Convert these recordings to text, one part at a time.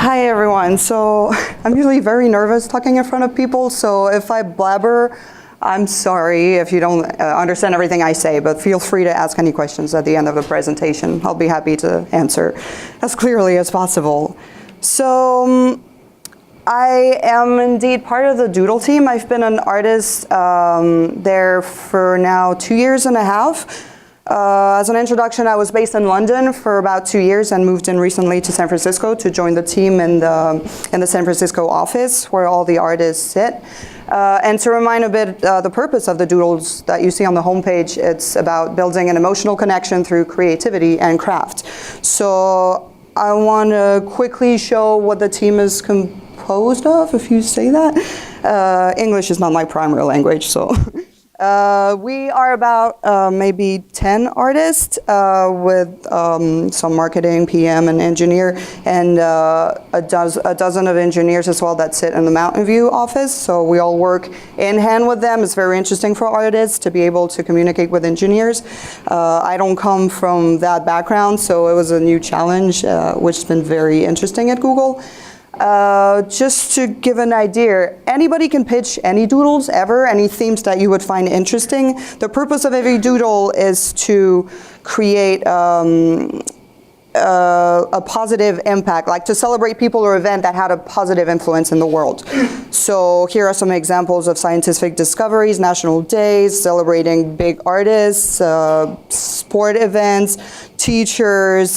Hi everyone. So I'm usually very nervous talking in front of people, so if I blabber, I'm sorry if you don't understand everything I say, but feel free to ask any questions at the end of the presentation. I'll be happy to answer as clearly as possible. So I am indeed part of the Doodle team. I've been an artist there for now 2.5 years. As an introduction, I was based in London for about 2 years and moved in recently to San Francisco to join the team in the San Francisco office where all the artists sit. And to remind a bit the purpose of the doodles that you see on the homepage, it's about building an emotional connection through creativity and craft. So I want to quickly show what the team is composed of, if you say that. English is not my primary language, so. We are about maybe 10 artists with some marketing, PM, and engineer, and a dozen of engineers as well that sit in the Mountain View office. So we all work in hand with them. It's very interesting for artists to be able to communicate with engineers. I don't come from that background, so it was a new challenge, which has been very interesting at Google. Just to give an idea, anybody can pitch any doodles ever, any themes that you would find interesting. The purpose of every doodle is to create a positive impact, like to celebrate people or event that had a positive influence in the world. So here are some examples of scientific discoveries, national days, celebrating big artists, sport events, teachers,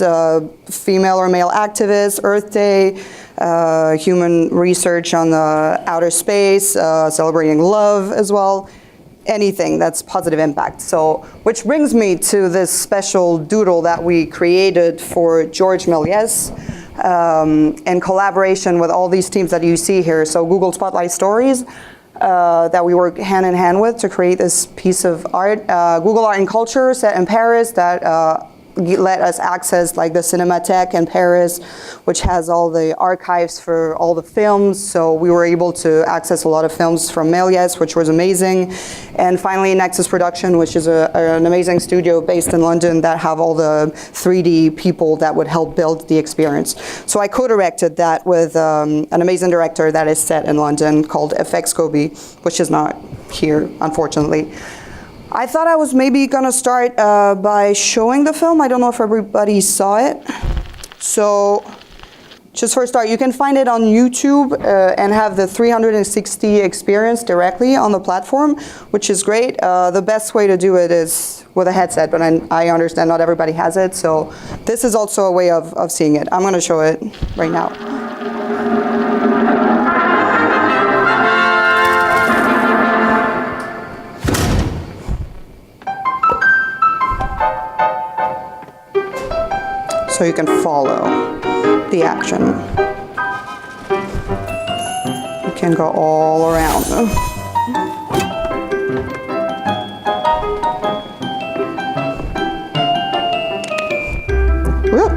female or male activists, Earth Day, human research on the outer space, celebrating love as well. Anything that's positive impact. So, which brings me to this special doodle that we created for Georges Méliès in collaboration with all these teams that you see here. So Google Spotlight Stories that we work hand in hand with to create this piece of art. Google Art and Culture set in Paris that let us access like the Cinémathèque in Paris, which has all the archives for all the films. So we were able to access a lot of films from Méliès, which was amazing. And finally, Nexus Production, which is an amazing studio based in London that have all the 3D people that would help build the experience. So I co-directed that with an amazing director that is set in London called FX Kobe, which is not here, unfortunately. I thought I was maybe gonna start by showing the film. I don't know if everybody saw it. So just for a start, you can find it on YouTube and have the 360 experience directly on the platform, which is great. The best way to do it is with a headset, but I understand not everybody has it. So this is also a way of seeing it. I'm gonna show it right now. So you can follow the action. You can go all around. Whoop.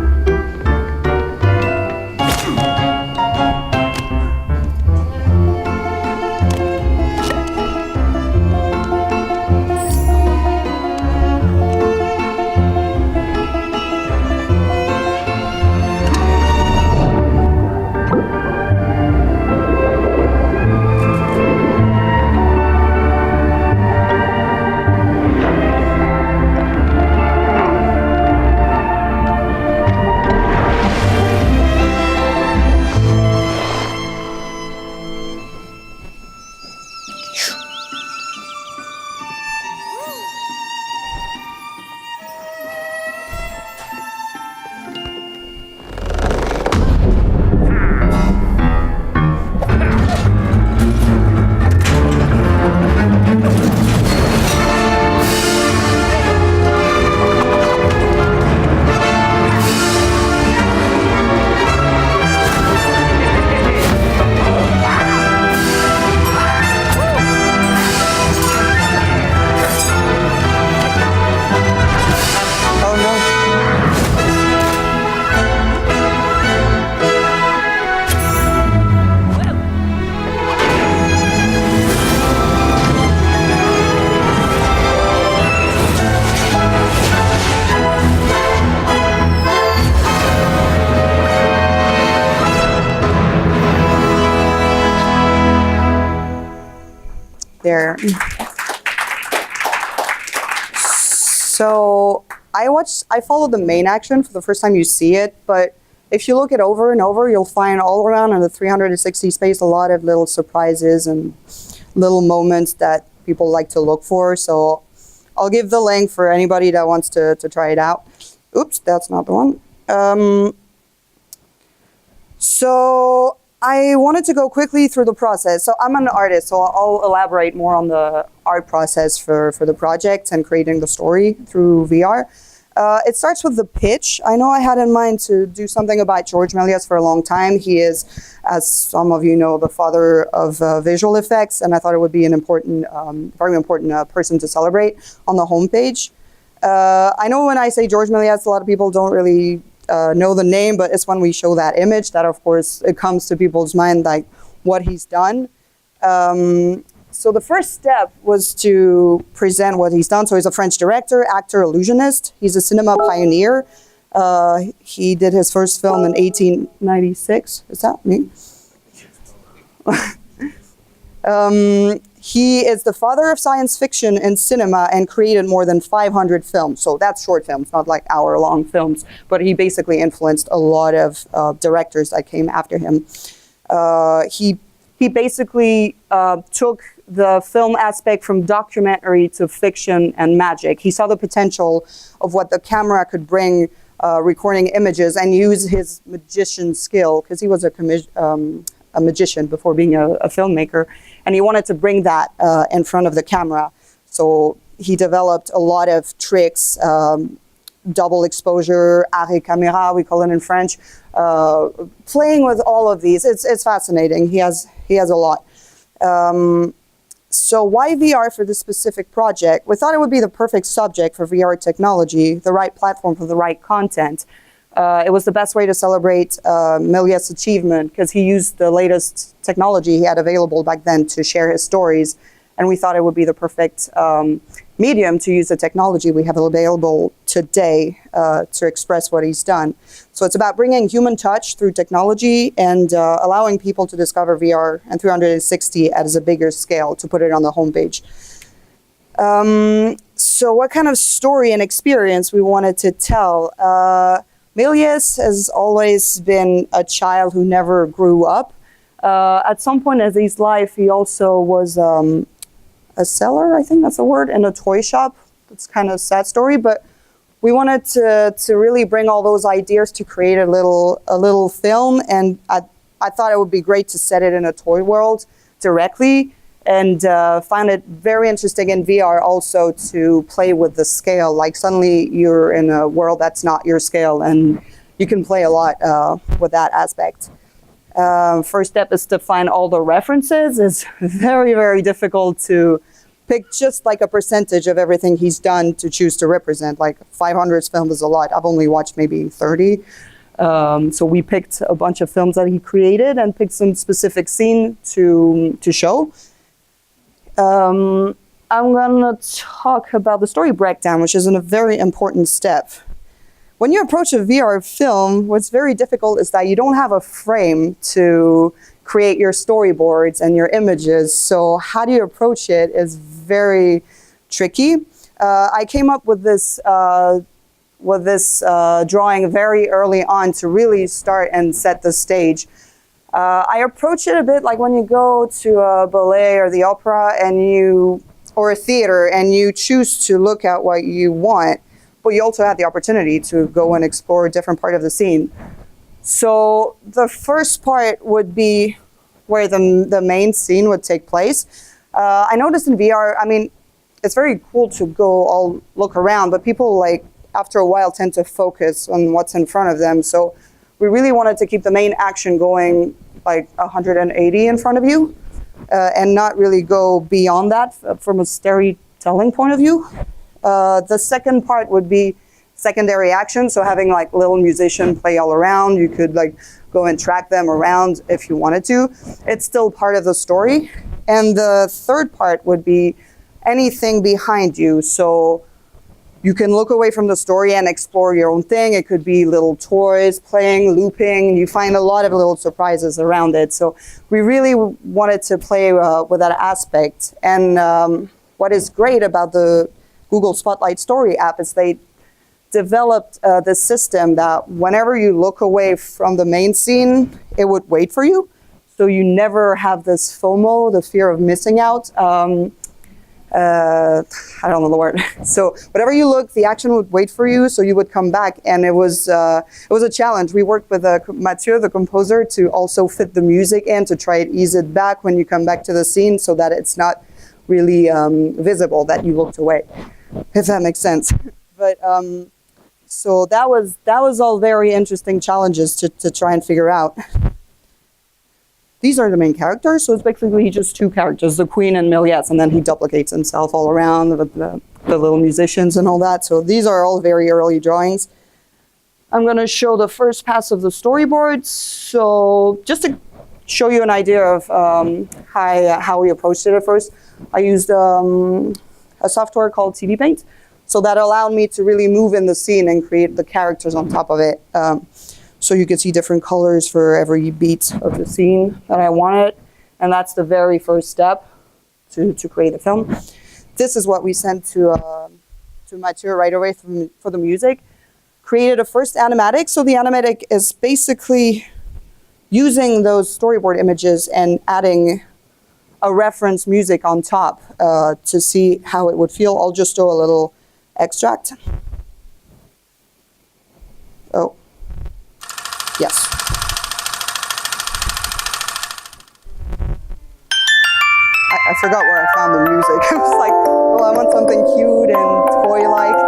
there. So I followed the main action for the first time you see it, but if you look it over and over, you'll find all around in the 360 space a lot of little surprises and little moments that people like to look for. So I'll give the link for anybody that wants to try it out. Oops, that's not the one. So I wanted to go quickly through the process. So I'm an artist, so I'll elaborate more on the art process for the project and creating the story through VR. It starts with the pitch. I know I had in mind to do something about Georges Méliès for a long time. He is, as some of you know, the father of visual effects, and I thought it would be an important, very important person to celebrate on the homepage. I know when I say Georges Méliès, a lot of people don't really know the name, but it's when we show that image that, of course, it comes to people's mind, like what he's done. So the first step was to present what he's done. So he's a French director, actor, illusionist. He's a cinema pioneer. He did his first film in 1896. Is that me? He is the father of science fiction in cinema and created more than 500 films. So that's short films, not like hour-long films. But he basically influenced a lot of directors that came after him. He basically took the film aspect from documentary to fiction and magic. He saw the potential of what the camera could bring recording images and use his magician skill, because he was a magician before being a filmmaker, and he wanted to bring that in front of the camera. So he developed a lot of tricks, double exposure, arrêt caméra, we call it in French, playing with all of these. It's fascinating. He has a lot. So why VR for this specific project? We thought it would be the perfect subject for VR technology, the right platform for the right content. It was the best way to celebrate Méliès' achievement, because he used the latest technology he had available back then to share his stories. And we thought it would be the perfect medium to use the technology we have available today to express what he's done. So it's about bringing human touch through technology and allowing people to discover VR and 360 at a bigger scale, to put it on the homepage. So what kind of story and experience we wanted to tell? Méliès has always been a child who never grew up. At some point in his life, he also was a seller, I think that's the word, in a toy shop. It's kind of a sad story, but we wanted to really bring all those ideas to create a little film, and I thought it would be great to set it in a toy world directly, and found it very interesting in VR also to play with the scale. Like suddenly you're in a world that's not your scale, and you can play a lot with that aspect. First step is to find all the references. It's very, very difficult to pick just like a percentage of everything he's done to choose to represent. Like 500 films is a lot. I've only watched maybe 30. So we picked a bunch of films that he created and picked some specific scene to show. I'm gonna talk about the story breakdown, which is a very important step. When you approach a VR film, what's very difficult is that you don't have a frame to create your storyboards and your images. So how do you approach it is very tricky. I came up with this drawing very early on to really start and set the stage. I approach it a bit like when you go to a ballet or the opera or a theater, and you choose to look at what you want, but you also have the opportunity to go and explore a different part of the scene. So the first part would be where the main scene would take place. I noticed in VR, I mean, it's very cool to go all look around, but people like after a while tend to focus on what's in front of them. So we really wanted to keep the main action going like 180 in front of you and not really go beyond that from a storytelling point of view. The second part would be secondary action, so having like little musician play all around. You could like go and track them around if you wanted to. It's still part of the story. And the third part would be anything behind you. So you can look away from the story and explore your own thing. It could be little toys, playing, looping. You find a lot of little surprises around it. So we really wanted to play with that aspect. And what is great about the Google Spotlight Story app is they developed this system that whenever you look away from the main scene, it would wait for you. So you never have this FOMO, the fear of missing out. I don't know the word. So whatever you look, the action would wait for you, so you would come back, and it was a challenge. We worked with Mathieu, the composer, to also fit the music in, to try to ease it back when you come back to the scene, so that it's not really visible that you looked away, if that makes sense. But so that was all very interesting challenges to try and figure out. These are the main characters, so it's basically just two characters, the Queen and Méliès, and then he duplicates himself all around with the little musicians and all that. So these are all very early drawings. I'm going to show the first pass of the storyboard. So just to show you an idea of how we approached it at first, I used a software called TV Paint. So that allowed me to really move in the scene and create the characters on top of it. So you could see different colors for every beat of the scene that I wanted. And that's the very first step to create the film. This is what we sent to Mathieu right away for the music. Created a first animatic. So the animatic is basically using those storyboard images and adding a reference music on top to see how it would feel. I'll just do a little extract. Oh. Yes. I forgot where I found the music. I was like, oh, I want something cute and toy-like.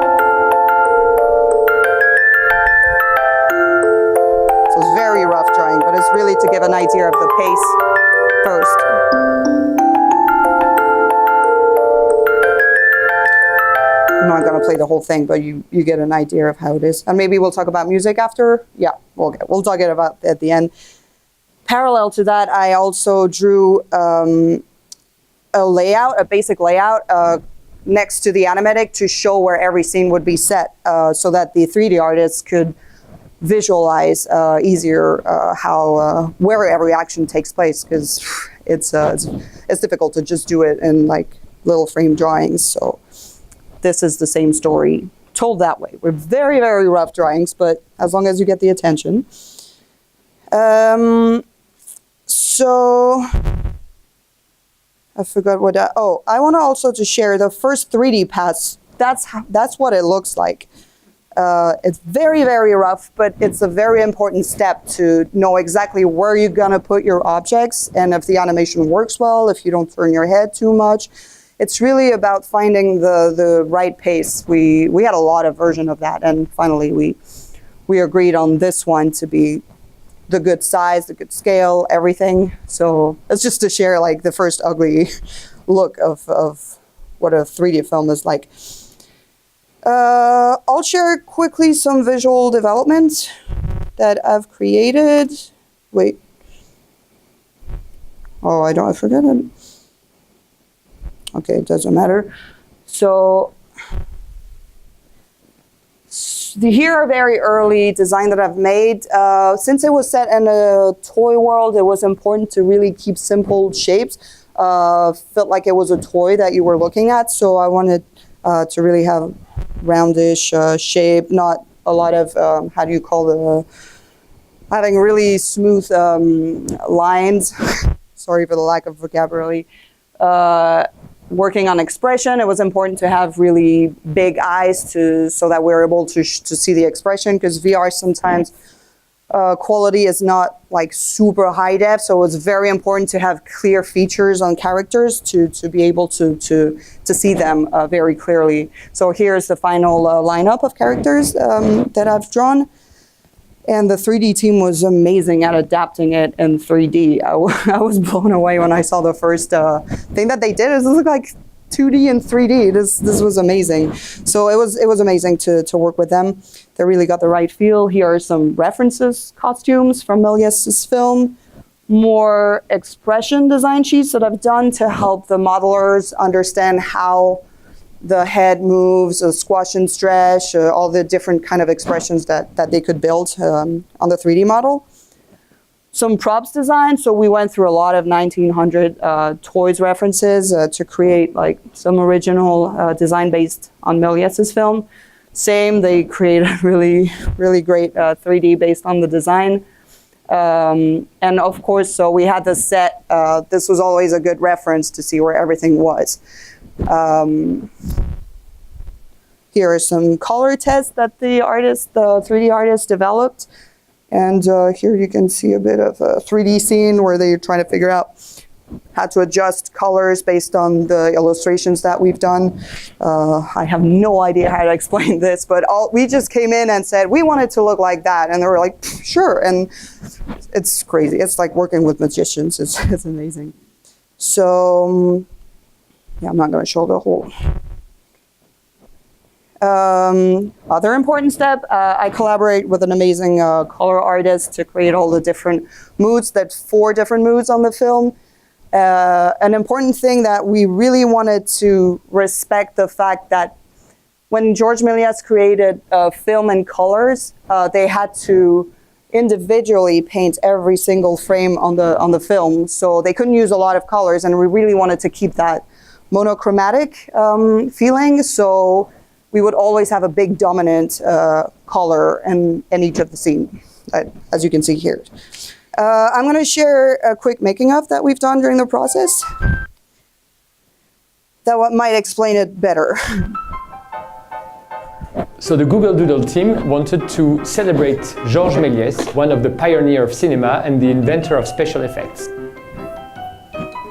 So it's very rough drawing, but it's really to give an idea of the pace first. I'm not going to play the whole thing, but you get an idea of how it is. And maybe we'll talk about music after. Yeah, we'll talk about it at the end. Parallel to that, I also drew a basic layout next to the animatic to show where every scene would be set, so that the 3D artists could visualize easier where every action takes place, because it's difficult to just do it in like little frame drawings. So this is the same story told that way. We're very, very rough drawings, but as long as you get the attention. So I forgot what I want to also to share the first 3D pass. That's what it looks like. It's very, very rough, but it's a very important step to know exactly where you're going to put your objects, and if the animation works well, if you don't turn your head too much. It's really about finding the right pace. We had a lot of version of that, and finally we agreed on this one to be the good size, the good scale, everything. So it's just to share like the first ugly look of what a 3D film is like. I'll share quickly some visual development that I've created. Wait. Oh, I forgot it. Okay, it doesn't matter. So here are very early design that I've made. Since it was set in a toy world, it was important to really keep simple shapes. Felt like it was a toy that you were looking at, so I wanted to really have roundish shape, not a lot of, having really smooth lines. Sorry for the lack of vocabulary. Working on expression, it was important to have really big eyes so that we're able to see the expression, because VR sometimes quality is not like super high def, so it's very important to have clear features on characters to be able to see them very clearly. So here's the final lineup of characters that I've drawn. And the 3D team was amazing at adapting it in 3D. I was blown away when I saw the first thing that they did. It looked like 2D and 3D. This was amazing. So it was amazing to work with them. They really got the right feel. Here are some references, costumes from Méliès' film. More expression design sheets that I've done to help the modelers understand how the head moves, squash and stretch, all the different kind of expressions that they could build on the 3D model. Some props design, so we went through a lot of 1900 toys references to create like some original design based on Méliès's film. Same, they created really, really great 3D based on the design. And of course, so we had the set. This was always a good reference to see where everything was. Here are some color tests that the 3D artist developed. And here you can see a bit of a 3D scene where they're trying to figure out how to adjust colors based on the illustrations that we've done. I have no idea how to explain this, but we just came in and said, we want it to look like that. And they were like, sure. And it's crazy. It's like working with magicians. It's amazing. So, yeah, I'm not going to show the whole. Other important step, I collaborate with an amazing color artist to create all the different moods, 4 different moods on the film. An important thing that we really wanted to respect the fact that when Georges Méliès created film and colors, they had to individually paint every single frame on the film. So they couldn't use a lot of colors, and we really wanted to keep that monochromatic feeling. So we would always have a big dominant color in each of the scenes, as you can see here. I'm going to share a quick making of that we've done during the process. That might explain it better. So the Google Doodle team wanted to celebrate Georges Méliès, one of the pioneers of cinema and the inventor of special effects.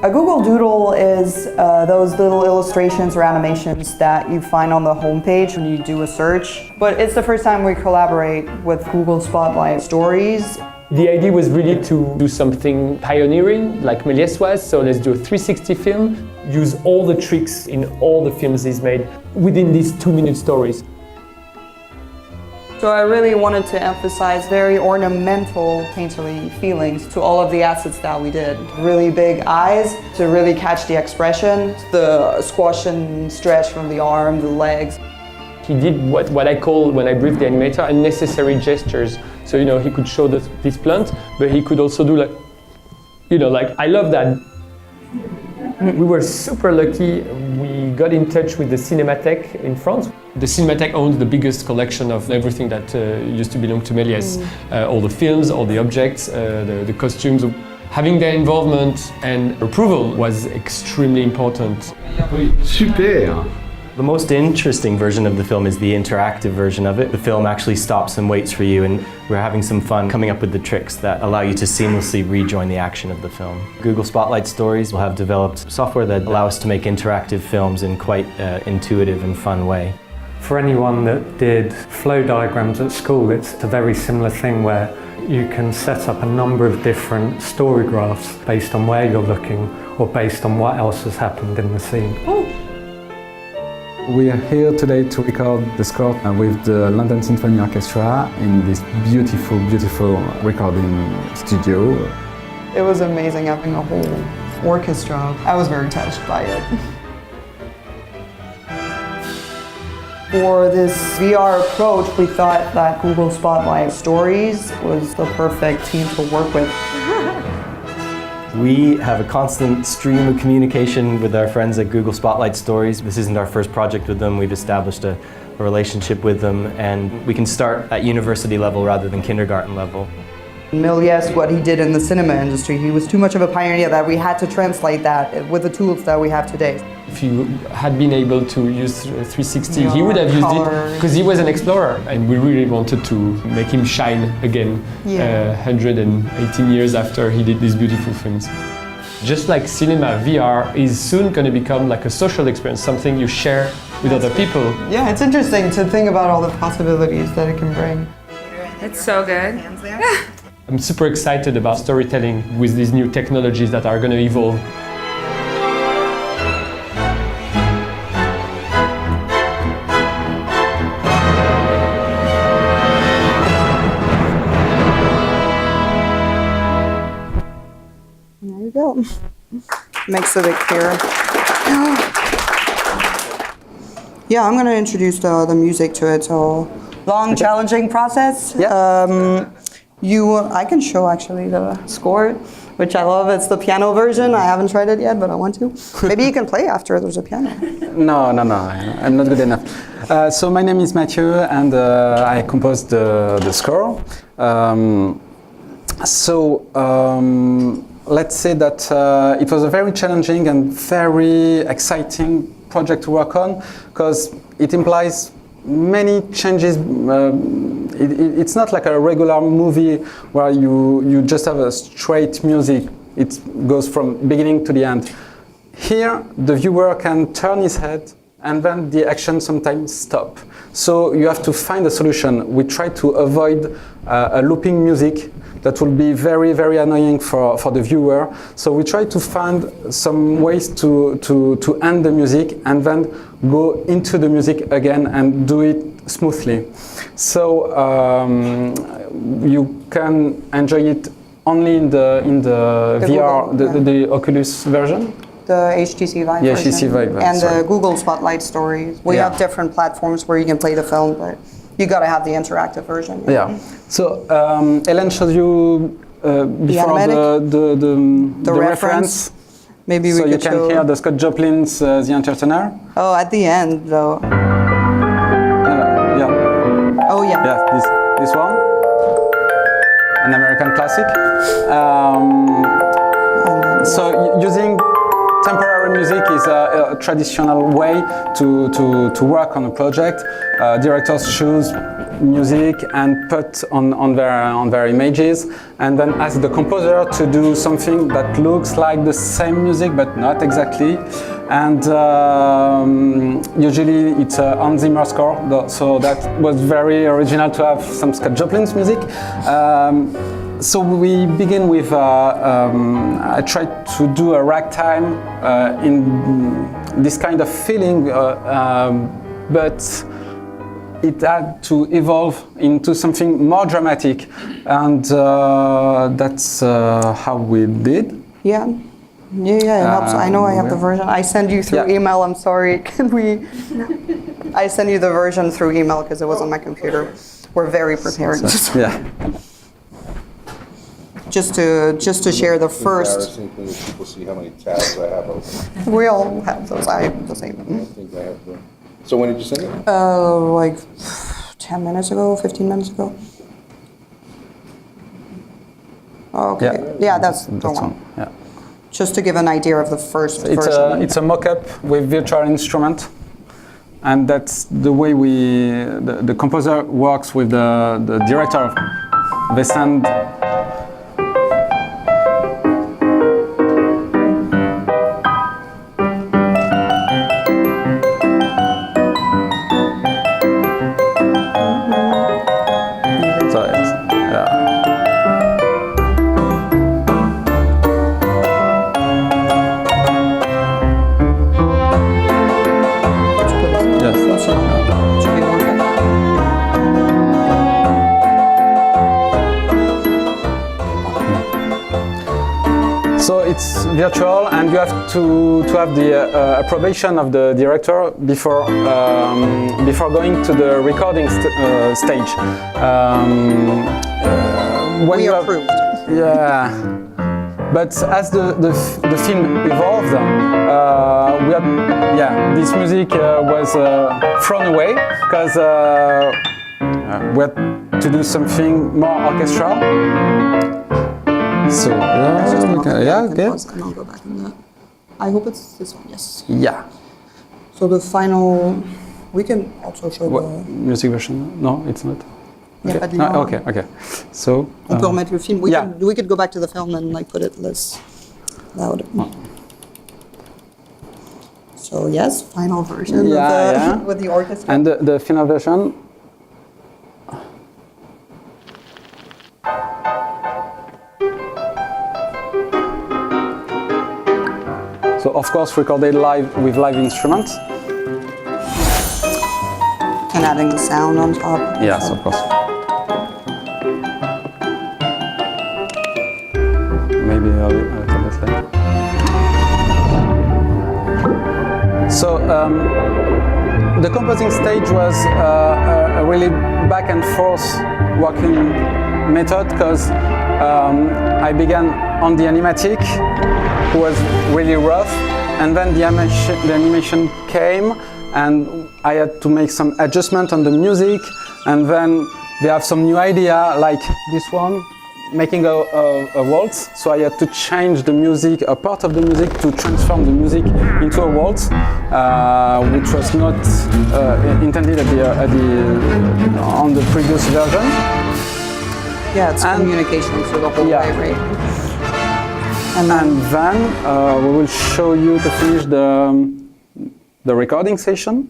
A Google Doodle is those little illustrations or animations that you find on the homepage when you do a search. But it's the first time we collaborate with Google Spotlight Stories. The idea was really to do something pioneering, like Méliès was, so let's do a 360 film, use all the tricks in all the films he's made within these 2-minute stories. So I really wanted to emphasize very ornamental, painterly feelings to all of the assets that we did. Really big eyes to really catch the expression, the squash and stretch from the arm, the legs. He did what I call, when I brief the animator, unnecessary gestures. So, he could show this plant, but he could also do like, I love that. We were super lucky. We got in touch with the Cinémathèque in France. The Cinémathèque owns the biggest collection of everything that used to belong to Méliès. All the films, all the objects, the costumes. Having their involvement and approval was extremely important. Super! The most interesting version of the film is the interactive version of it. The film actually stops and waits for you, and we're having some fun coming up with the tricks that allow you to seamlessly rejoin the action of the film. Google Spotlight Stories will have developed software that allow us to make interactive films in quite intuitive and fun way. For anyone that did flow diagrams at school, it's a very similar thing where you can set up a number of different story graphs based on where you're looking or based on what else has happened in the scene. We are here today to record the score with the London Symphony Orchestra in this beautiful, beautiful recording studio. It was amazing having a whole orchestra. I was very touched by it. For this VR approach, we thought that Google Spotlight Stories was the perfect team to work with. We have a constant stream of communication with our friends at Google Spotlight Stories. This isn't our first project with them. We've established a relationship with them, and we can start at university level rather than kindergarten level. Méliès, what he did in the cinema industry, he was too much of a pioneer that we had to translate that with the tools that we have today. If you had been able to use 360, he would have used it because he was an explorer, and we really wanted to make him shine again 118 years after he did these beautiful films. Just like cinema, VR is soon going to become like a social experience, something you share with other people. Yeah, it's interesting to think about all the possibilities that it can bring. It's so good. I'm super excited about storytelling with these new technologies that are going to evolve. There you go. Makes it a clear. Yeah, I'm gonna introduce the music to it. So long, challenging process. Yeah. I can show actually the score, which I love. It's the piano version. I haven't tried it yet, but I want to. Maybe you can play after there's a piano. No, I'm not good enough. So my name is Mathieu, and I composed the score. Let's say that it was a very challenging and very exciting project to work on, because it implies many changes. It's not like a regular movie where you just have a straight music. It goes from beginning to the end. Here, the viewer can turn his head, and then the action sometimes stop. So you have to find a solution. We try to avoid a looping music that will be very, very annoying for the viewer. So we try to find some ways to end the music and then go into the music again and do it smoothly. So you can enjoy it only in the VR, Google, the Oculus version. The HTC Vive Yeah, version. HTC Vive, and sorry. the Google Spotlight stories. We Yeah. have different platforms where you can play the film, but you gotta have the interactive version. Yeah. So Hélène showed you before the reference. Maybe So we you could can show. hear the Scott Joplin's The Entertainer. Oh, at the end though. Yeah. Oh yeah. Yeah, this one, an American classic. So using temporary music is a traditional way to work on a project. Directors choose music and put on their images, and then ask the composer to do something that looks like the same music but not exactly. And usually it's a Hans Zimmer score, so that was very original to have some Scott Joplin's music. So we begin with, I tried to do a ragtime in this kind of feeling, but it had to evolve into something more dramatic, and that's how we did. Yeah. Yeah, it helps. I know I have the version. I send you through Yeah. email. I'm sorry. Can we? I send you the version through email because it was on my computer. We're very prepared. Yeah. Just to share the first. Embarrassing thing is people see how many tabs I have open. We all have those. I have the I same. think I have the. So when did you send it? Like 10 minutes ago, 15 minutes ago. Okay. Yeah, that's the one. Yeah. Just to give an idea of the first It's version. a mock-up with virtual instrument, and that's the way the composer works with the director. They send. So it's, yeah. Yes. Should be wonderful. So it's virtual, and you have to have the approbation of the director before going to the recording stage. When We you have- approved. Yeah. But as the film evolved, this music was thrown away because we had to do something more orchestral. So okay. And I'll go back in that. I hope it's this one. Yes. Yeah. So the final. We can also show What, the. music version? No, it's not. Il y a Okay. pas de No, lien. okay. So. On peut remettre le film. We yeah. could go back to the film and like put it less loud. So yes, final version Yeah. with the orchestra. And the final version. So of course recorded live with live instruments. And adding the sound on top. Yes, of course. Maybe a little bit later. So The composing stage was a really back and forth working method because I began on the animatic, who was really rough, and then the animation came, and I had to make some adjustment on the music, and then they have some new idea like this one, making a waltz. So I had to change the music, a part of the music, to transform the music into a waltz, which was not intended on the previous version. Yeah, it's communication through the whole way, right? And then we will show you to finish the recording session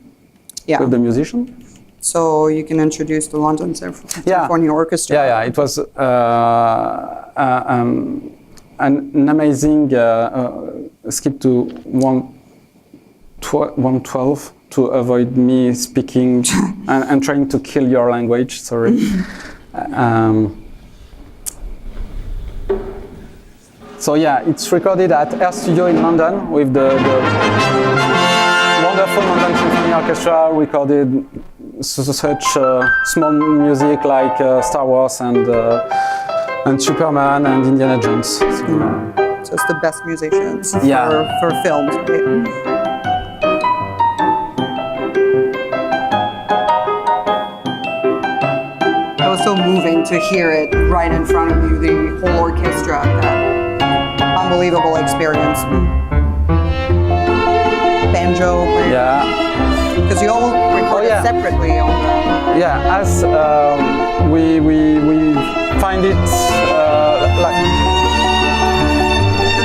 with the musician. So you can introduce the London Symphony Orchestra. Yeah, it was an amazing skip to 112 to avoid me speaking and trying to kill your language. Sorry. So yeah, it's recorded at Air Studio in London with the wonderful London Symphony Orchestra. Recorded such small music like Star Wars and Superman and Indiana Jones. So it's the best musicians for films, right? It was so moving to hear it right in front of you, the whole orchestra. That unbelievable experience. Banjo. Yeah. Because you all recorded separately on the... Yeah, as we find it like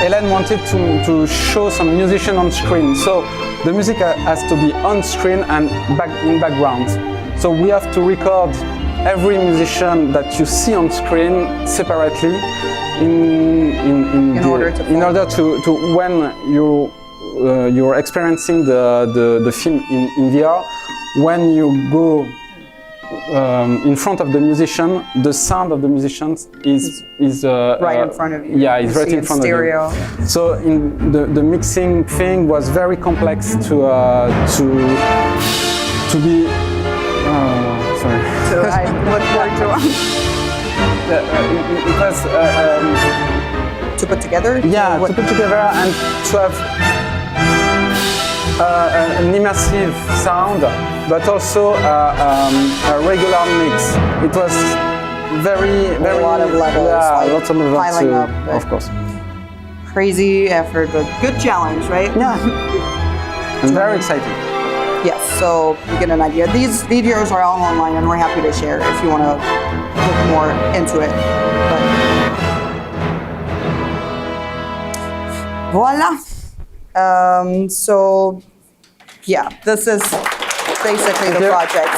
Helene wanted to show some musician on screen, so the music has to be on screen and in background. So we have to record every musician that you see on screen separately in order to when you're experiencing the film in VR, when you go in front of the musician, the sound of the musicians is right in front of you. Yeah, it's right in front stereo. of you. So in the mixing thing was very complex to be. Sorry. So I look forward to it was to put together. Yeah, to put together and to have an immersive sound, but also a regular mix. It was very a lot of levels, yeah, lots of levels piling up, of course. Crazy effort, but good challenge, right? Yeah, and very exciting. Yes, so you get an idea. These videos are all online, and we're happy to share if you want to look more into it. But voila. So, yeah, this is basically the project.